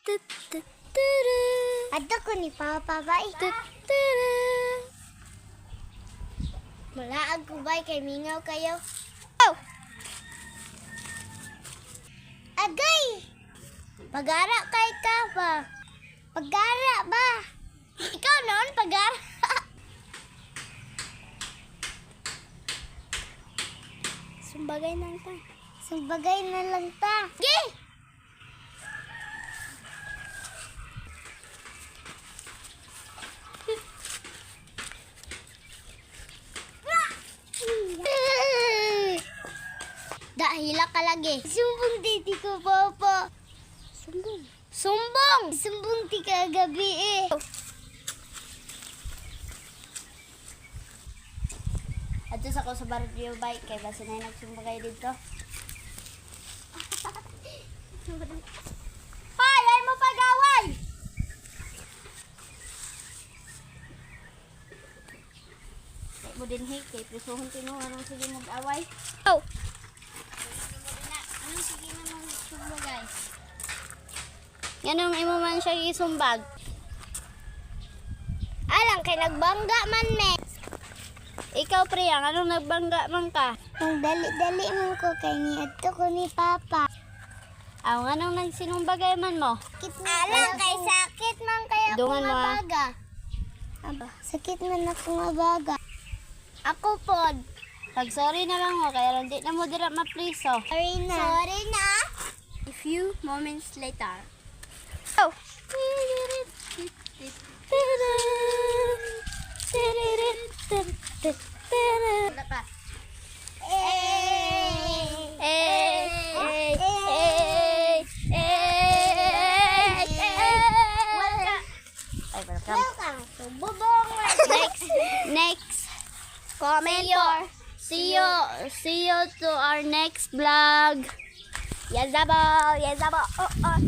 Ato ko ni Papa Bay. Malaag ko bay kay mingaw kayo. Oh! Agay! Pagara kay ka ba? Pagara ba? Ikaw noon pagara. Sumbagay na lang ta. Sumbagay na lang ta. Gi! Dahil ka lagi. Sumbong titi ko, Papa. Sumbong. Sumbong! Sumbong ti kagabi eh. Adto sa ko sa barrio bike kay basta na nagsumbagay dito. Hoy! Ay mo pag-away! Ay mo din hey, kay prisuhon tino anong sige mag-away. Oh! Anong sige man mong sumbagay? Ganong imo man siya isumbag. Alang kay nagbangga man me. Ikaw Priyang, anong nagbangga man ka? Ang dali-dali man ko kay ni adto ko ni Papa. Aw anong nagsinumbagay man mo? Alang kay sakit man kay ako Dungan mo, nga baga. Aba, sakit man ako nga baga. Ako pod. Pag sorry na lang mo, kaya hindi na mo dira mapriso. Sorry na. Sorry na. A few moments later. Oh. Wala pa. Welcome to Bubong. Next comment po. See you to our next vlog. Yazabo. Oh,